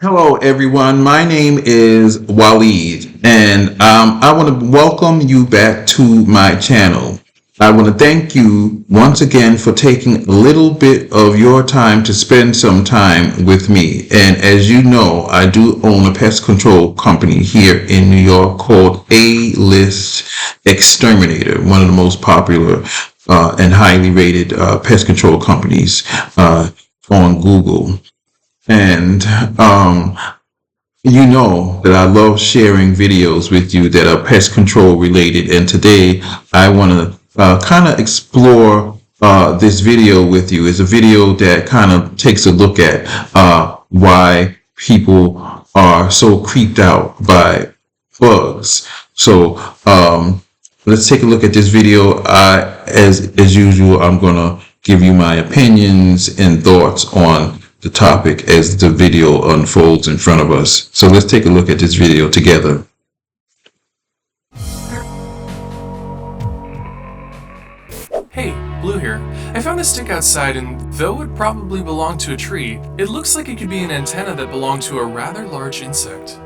Hello, everyone. My name is Waleed, and I want to welcome you back to my channel. I want to thank you once again for taking a little bit of your time to spend some time with me. And as you know, I do own a pest control company here in New York called A-List Exterminator, one of the most popular and highly rated pest control companies on Google. And you know that I love sharing videos with you that are pest control related. And today I want to kind of explore this video with you. It's a video that kind of takes a look at why people are so creeped out by bugs. So let's take a look at this video. As usual, I'm going to give you my opinions and thoughts on the topic as the video unfolds in front of us. So let's take a look at this video together. Hey, Blue here. I found this stick outside, and though it probably belonged to a tree, it looks like it could be an antenna that belonged to a rather large insect.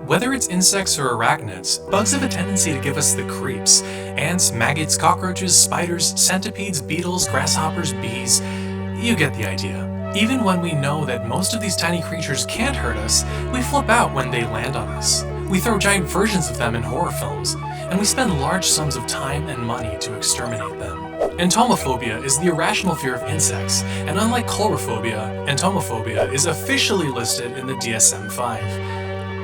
Whether it's insects or arachnids, bugs have a tendency to give us the creeps. Ants, maggots, cockroaches, spiders, centipedes, beetles, grasshoppers, bees. You get the idea. Even when we know that most of these tiny creatures can't hurt us, we flip out when they land on us. We throw giant versions of them in horror films, and we spend large sums of time and money to exterminate them. Entomophobia is the irrational fear of insects, and unlike coulrophobia, entomophobia is officially listed in the DSM-5.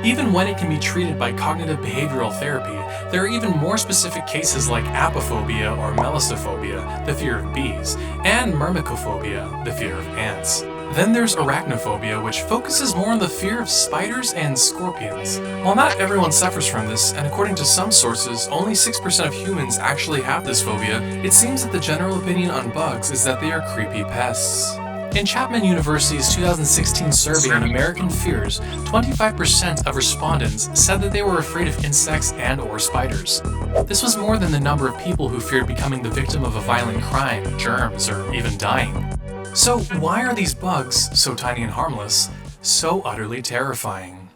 Even when it can be treated by cognitive behavioral therapy, there are even more specific cases like apophobia or melissophobia, the fear of bees, and myrmecophobia, the fear of ants. Then there's arachnophobia, which focuses more on the fear of spiders and scorpions. While not everyone suffers from this, and according to some sources, only 6% of humans actually have this phobia, it seems that the general opinion on bugs is that they are creepy pests. In Chapman University's 2016 survey on American fears, 25% of respondents said that they were afraid of insects and/or spiders. This was more than the number of people who feared becoming the victim of a violent crime, germs, or even dying. So why are these bugs, so tiny and harmless, so utterly terrifying?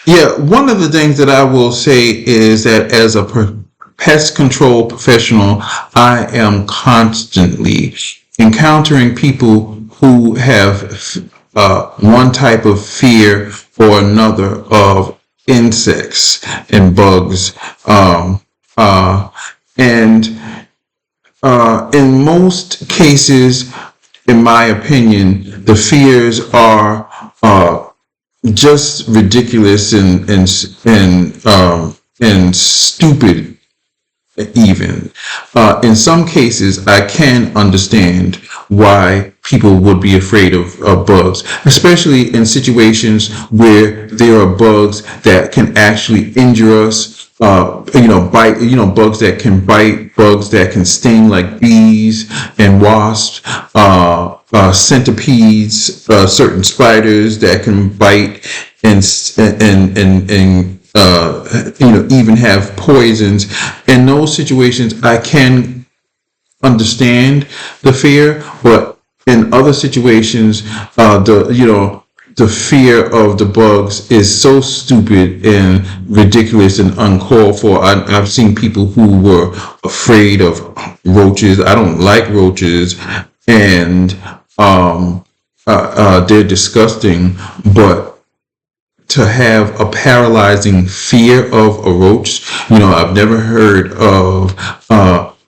Yeah, one of the things that I will say is that as a pest control professional, I am constantly encountering people who have one type of fear or another of insects and bugs. And in most cases, in my opinion, the fears are just ridiculous and stupid. Even in some cases, I can understand why people would be afraid of bugs, especially in situations where there are bugs that can actually injure us. Bite. Bugs that can bite, bugs that can sting, like bees and wasps, centipedes, certain spiders that can bite and even have poisons. In those situations, I can understand the fear, but in other situations, the fear of the bugs is so stupid and ridiculous and uncalled for. I've seen people who were afraid of roaches. I don't like roaches, and they're disgusting, but to have a paralyzing fear of a roach, I've never heard of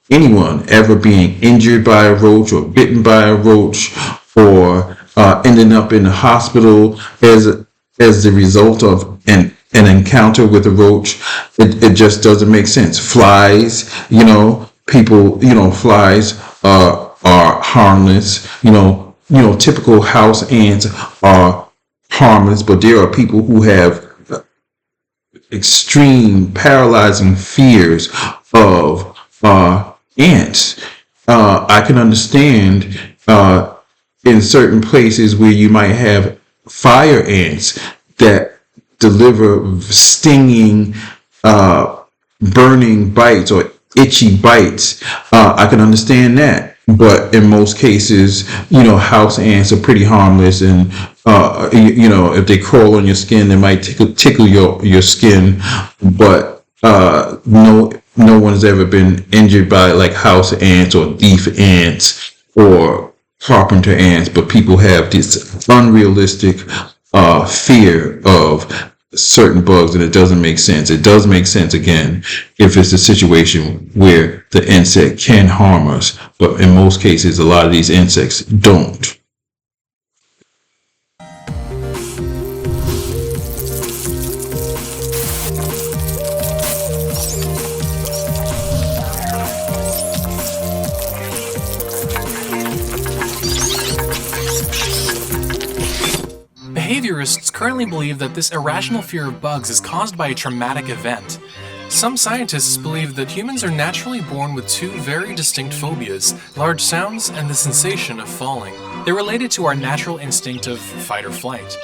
anyone ever being injured by a roach or bitten by a roach or ending up in the hospital as the result of an encounter with a roach. It just doesn't make sense. Flies, flies are harmless. Typical house ants are harmless, but there are people who have extreme paralyzing fears of ants. I can understand in certain places where you might have fire ants that deliver stinging, burning bites or itchy bites. I can understand that. But in most cases, house ants are pretty harmless, and if they crawl on your skin, they might tickle your skin, but no one's ever been injured by like house ants or leaf ants or carpenter ants, but people have this unrealistic fear of certain bugs, and it doesn't make sense. It does make sense again if it's a situation where the insect can harm us, but in most cases, a lot of these insects don't. Behaviorists currently believe that this irrational fear of bugs is caused by a traumatic event. Some scientists believe that humans are naturally born with two very distinct phobias, large sounds and the sensation of falling. They're related to our natural instinct of fight or flight.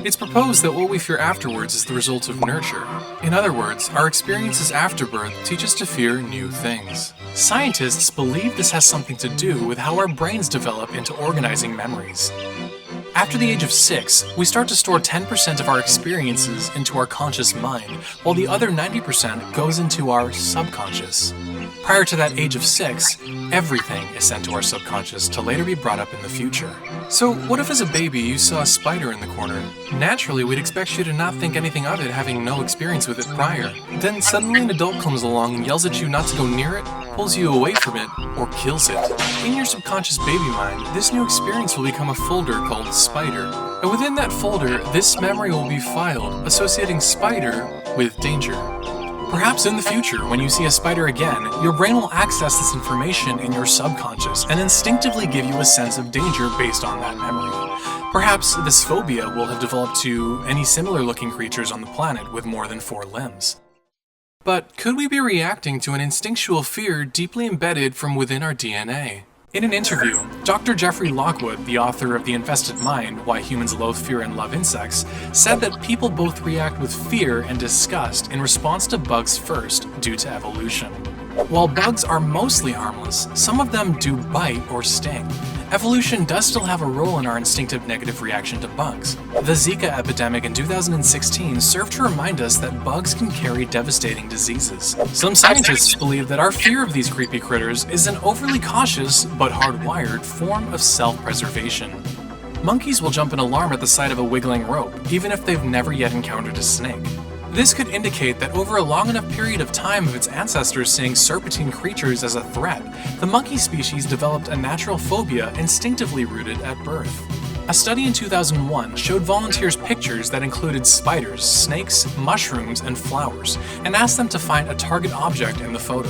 It's proposed that what we fear afterwards is the result of nurture. In other words, our experiences after birth teach us to fear new things. Scientists believe this has something to do with how our brains develop into organizing memories. After the age of 6, we start to store 10% of our experiences into our conscious mind, while the other 90% goes into our subconscious. Prior to that age of 6, everything is sent to our subconscious to later be brought up in the future. So what if as a baby you saw a spider in the corner? Naturally, we'd expect you to not think anything of it, having no experience with it prior. Then suddenly an adult comes along and yells at you not to go near it, pulls you away from it, or kills it. In your subconscious baby mind, this new experience will become a folder called Spider. And within that folder, this memory will be filed, associating spider with danger. Perhaps in the future, when you see a spider again, your brain will access this information in your subconscious and instinctively give you a sense of danger based on that memory. Perhaps this phobia will have developed to any similar looking creatures on the planet with more than 4 limbs. But could we be reacting to an instinctual fear deeply embedded from within our DNA? In an interview, Dr. Jeffrey Lockwood, the author of The Infested Mind, Why Humans Loathe, Fear, and Love Insects, said that people both react with fear and disgust in response to bugs first, due to evolution. While bugs are mostly harmless, some of them do bite or sting. Evolution does still have a role in our instinctive negative reaction to bugs. The Zika epidemic in 2016 served to remind us that bugs can carry devastating diseases. Some scientists believe that our fear of these creepy critters is an overly cautious but hardwired form of self-preservation. Monkeys will jump in alarm at the sight of a wiggling rope, even if they've never yet encountered a snake. This could indicate that over a long enough period of time of its ancestors seeing serpentine creatures as a threat, the monkey species developed a natural phobia instinctively rooted at birth. A study in 2001 showed volunteers pictures that included spiders, snakes, mushrooms, and flowers, and asked them to find a target object in the photo.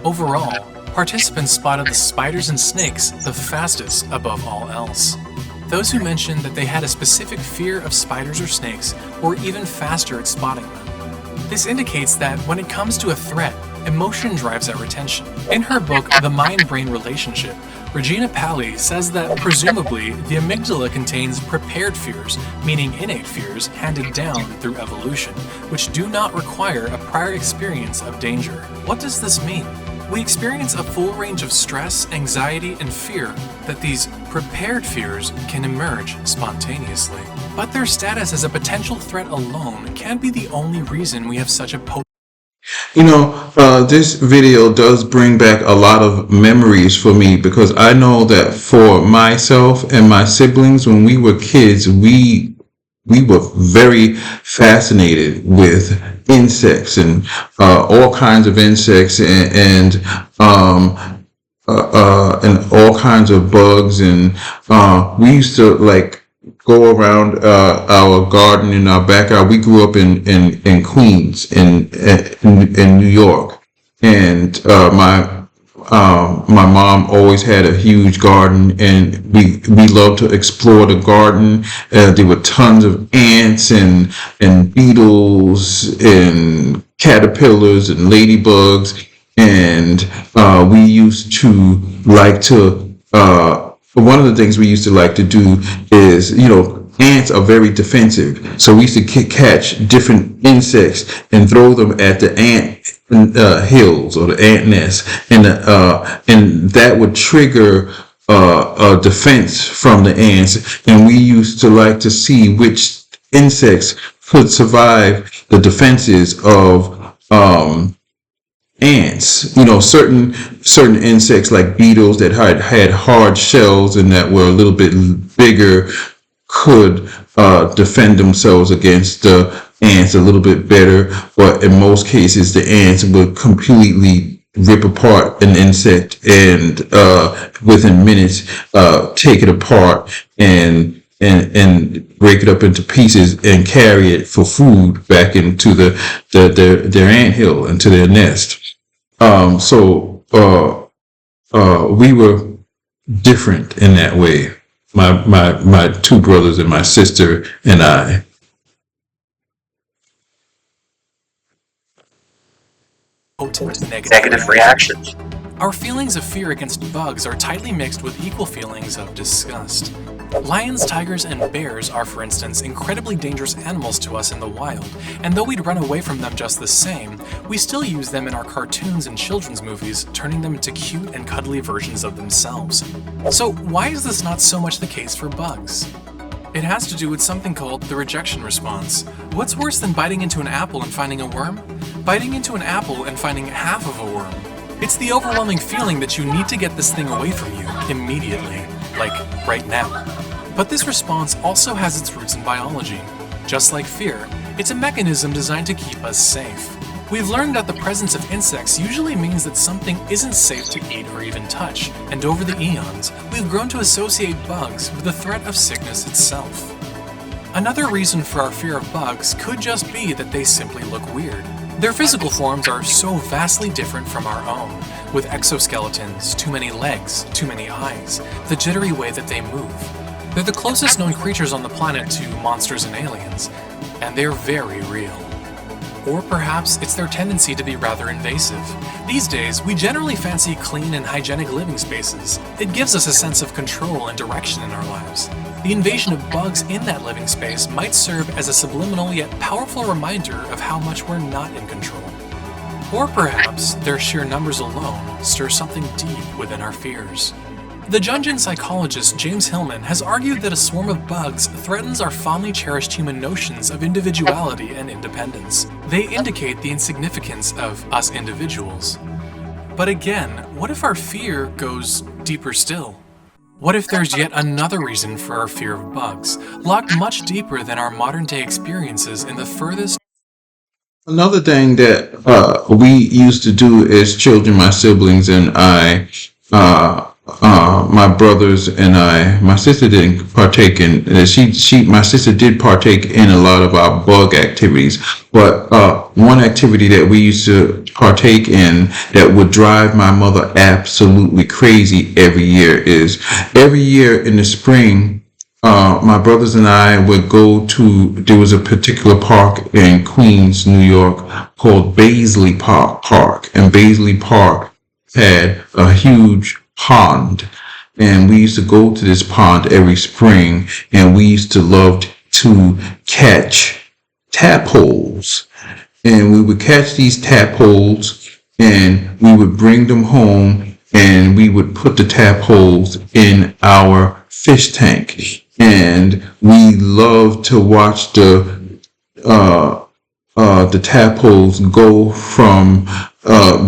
Overall, participants spotted the spiders and snakes the fastest above all else. Those who mentioned that they had a specific fear of spiders or snakes were even faster at spotting them. This indicates that when it comes to a threat, emotion drives our attention. In her book, The Mind-Brain Relationship, Regina Pally says that presumably the amygdala contains prepared fears, meaning innate fears handed down through evolution, which do not require a prior experience of danger. What does this mean? We experience a full range of stress, anxiety, and fear that these prepared fears can emerge spontaneously. But their status as a potential threat alone can't be the only reason we have such a potent. This video does bring back a lot of memories for me, because I know that for myself and my siblings, when we were kids, we were very fascinated with insects and all kinds of insects and all kinds of bugs, and we used to like go around our garden in our backyard. We grew up in Queens in New York, and my mom always had a huge garden, and we loved to explore the garden. There were tons of ants and beetles and caterpillars and ladybugs, and we used to like to one of the things we used to like to do is, ants are very defensive, so we used to catch different insects and throw them at the ant hills or the ant nests, and that would trigger a defense from the ants, and we used to like to see which insects could survive the defenses of ants. Certain insects like beetles that had hard shells and that were a little bit bigger could defend themselves against the ants a little bit better, but in most cases the ants would completely rip apart an insect and within minutes take it apart and break it up into pieces and carry it for food back into their anthill, into their nest. We were different in that way. My two brothers and my sister and I. Potent Negative reactions. Our feelings of fear against bugs are tightly mixed with equal feelings of disgust. Lions, tigers, and bears are, for instance, incredibly dangerous animals to us in the wild, and though we'd run away from them just the same, we still use them in our cartoons and children's movies, turning them into cute and cuddly versions of themselves. So why is this not so much the case for bugs? It has to do with something called the rejection response. What's worse than biting into an apple and finding a worm? Biting into an apple and finding half of a worm. It's the overwhelming feeling that you need to get this thing away from you immediately, like right now. But this response also has its roots in biology. Just like fear, it's a mechanism designed to keep us safe. We've learned that the presence of insects usually means that something isn't safe to eat or even touch, and over the eons, we've grown to associate bugs with the threat of sickness itself. Another reason for our fear of bugs could just be that they simply look weird. Their physical forms are so vastly different from our own, with exoskeletons, too many legs, too many eyes, the jittery way that they move. They're the closest known creatures on the planet to monsters and aliens, and they're very real. Or perhaps it's their tendency to be rather invasive. These days, we generally fancy clean and hygienic living spaces. It gives us a sense of control and direction in our lives. The invasion of bugs in that living space might serve as a subliminal yet powerful reminder of how much we're not in control. Or perhaps their sheer numbers alone stir something deep within our fears. The Jungian psychologist James Hillman has argued that a swarm of bugs threatens our fondly cherished human notions of individuality and independence. They indicate the insignificance of us individuals. But again, what if our fear goes deeper still? What if there's yet another reason for our fear of bugs, locked much deeper than our modern-day experiences in the furthest? Another thing that we used to do as children, my siblings and I, my brothers and I, my sister didn't partake in. My sister did partake in a lot of our bug activities. But one activity that we used to partake in that would drive my mother absolutely crazy every year is every year in the spring. My brothers and I would go to, there was a particular park in Queens, New York called Baisley Park. And Baisley Park had a huge pond. And we used to go to this pond every spring, and we used to love to catch tadpoles. And we would catch these tadpoles and we would bring them home and we would put the tadpoles in our fish tank. And we loved to watch the tadpoles go from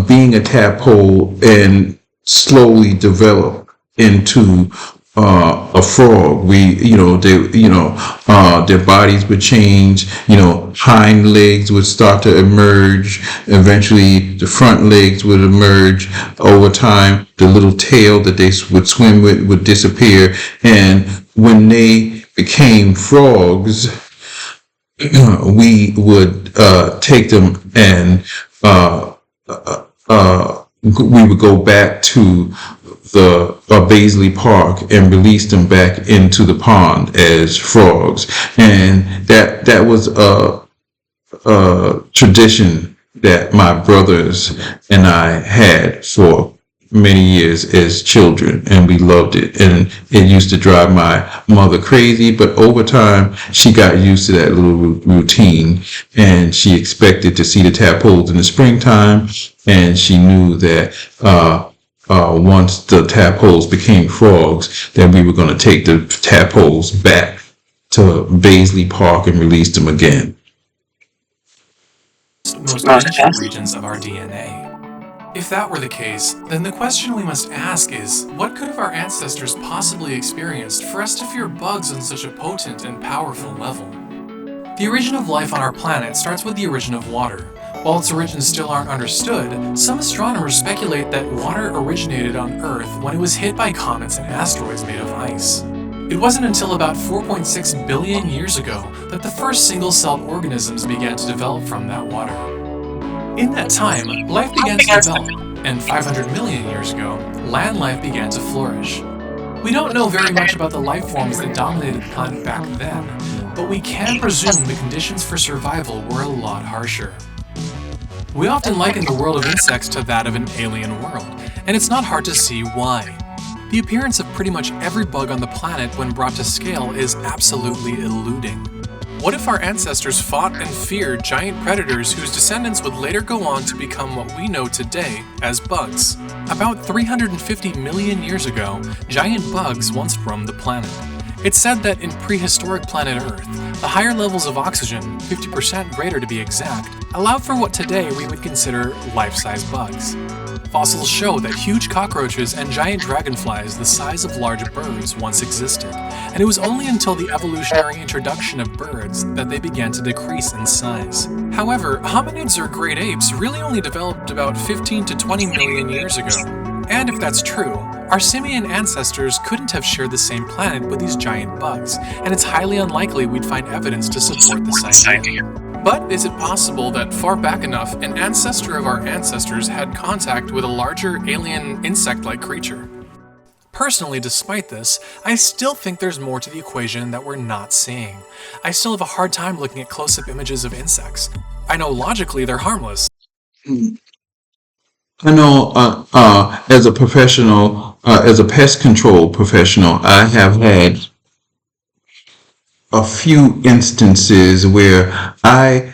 being a tadpole and slowly develop into a frog. Their bodies would change. Hind legs would start to emerge. Eventually, the front legs would emerge. Over time, the little tail that they would swim with would disappear. And when they became frogs, we would take them and we would go back to the Baisley Park and release them back into the pond as frogs. And that was a tradition that my brothers and I had for many years as children, and we loved it. And it used to drive my mother crazy, but over time she got used to that little routine, and she expected to see the tadpoles in the springtime, and she knew that once the tadpoles became frogs, that we were going to take the tadpoles back to Baisley Park and release them again. Most ancient regions of our DNA. If that were the case, then the question we must ask is, what could have our ancestors possibly experienced for us to fear bugs on such a potent and powerful level? The origin of life on our planet starts with the origin of water. While its origins still aren't understood, some astronomers speculate that water originated on Earth when it was hit by comets and asteroids made of ice. It wasn't until about 4.6 billion years ago that the first single-celled organisms began to develop from that water. In that time, life began to develop, and 500 million years ago, land life began to flourish. We don't know very much about the life forms that dominated the planet back then, but we can presume the conditions for survival were a lot harsher. We often liken the world of insects to that of an alien world, and it's not hard to see why. The appearance of pretty much every bug on the planet when brought to scale is absolutely eluding. What if our ancestors fought and feared giant predators whose descendants would later go on to become what we know today as bugs? About 350 million years ago, giant bugs once roamed the planet. It's said that in prehistoric planet Earth, the higher levels of oxygen, 50% greater to be exact, allowed for what today we would consider life-size bugs. Fossils show that huge cockroaches and giant dragonflies the size of large birds once existed, and it was only until the evolutionary introduction of birds that they began to decrease in size. However, hominids or great apes really only developed about 15 to 20 million years ago. And if that's true, our simian ancestors couldn't have shared the same planet with these giant bugs, and it's highly unlikely we'd find evidence to support this idea. But is it possible that far back enough, an ancestor of our ancestors had contact with a larger alien insect-like creature? Personally, despite this, I still think there's more to the equation that we're not seeing. I still have a hard time looking at close-up images of insects. I know logically they're harmless. I know, as a professional, as a pest control professional, I have had a few instances where I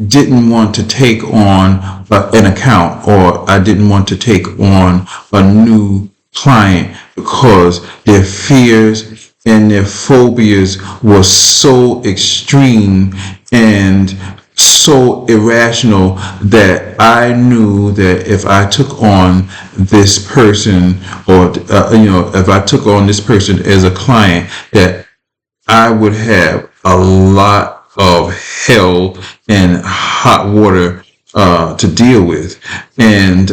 didn't want to take on an account, or I didn't want to take on a new client because their fears and their phobias were so extreme and so irrational that I knew that if I took on this person, or if I took on this person as a client, that I would have a lot of hell and hot water to deal with. And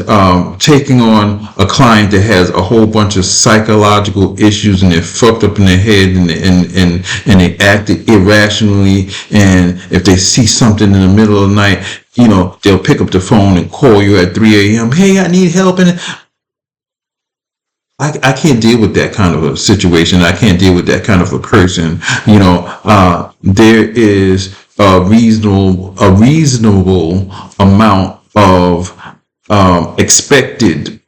taking on a client that has a whole bunch of psychological issues and they're fucked up in their head, and they act irrationally, and if they see something in the middle of the night, they'll pick up the phone and call you at 3 a.m. Hey, I need help. And I can't deal with that kind of a situation. I can't deal with that kind of a person. There is a reasonable amount of expected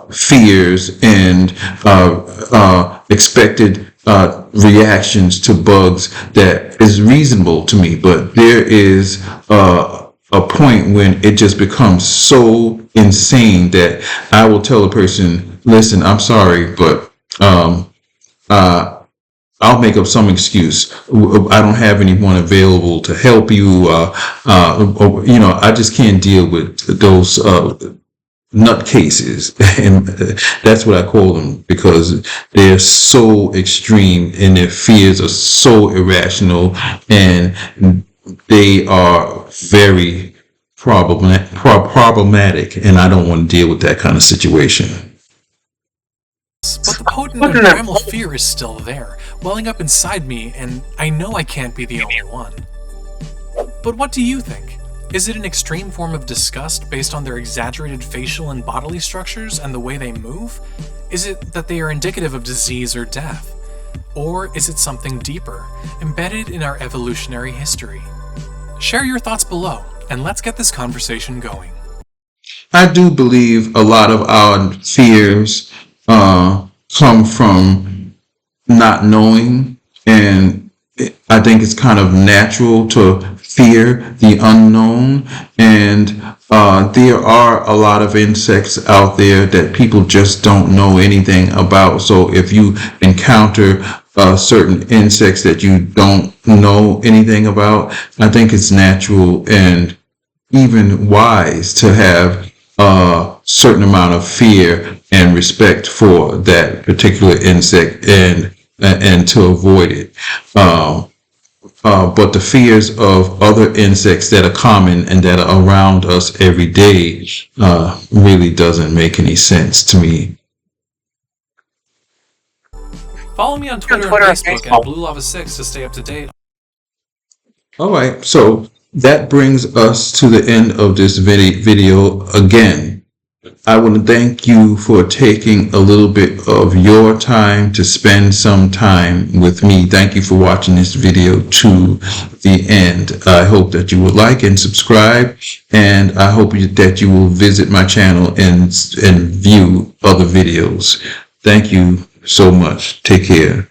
fears and expected reactions to bugs that is reasonable to me. But there is a point when it just becomes so insane that I will tell a person, listen, I'm sorry, but I'll make up some excuse. I don't have anyone available to help you. I just can't deal with those nutcases, and that's what I call them, because they're so extreme and their fears are so irrational, and they are very problematic, and I don't want to deal with that kind of situation. But the potent and primal fear is still there, welling up inside me, and I know I can't be the only one. But what do you think? Is it an extreme form of disgust based on their exaggerated facial and bodily structures and the way they move? Is it that they are indicative of disease or death? Or is it something deeper, embedded in our evolutionary history? Share your thoughts below, and let's get this conversation going. I do believe a lot of our fears come from not knowing, and I think it's kind of natural to fear the unknown, and there are a lot of insects out there that people just don't know anything about. So if you encounter certain insects that you don't know anything about, I think it's natural and even wise to have a certain amount of fear and respect for that particular insect and to avoid it. But the fears of other insects that are common and that are around us every day really doesn't make any sense to me. Follow me on Twitter and Facebook at BlueLava6 to stay up to date. All right, so that brings us to the end of this video. Again, I want to thank you for taking a little bit of your time to spend some time with me. Thank you for watching this video to the end. I hope that you will like and subscribe, and I hope that you will visit my channel and view other videos. Thank you so much. Take care.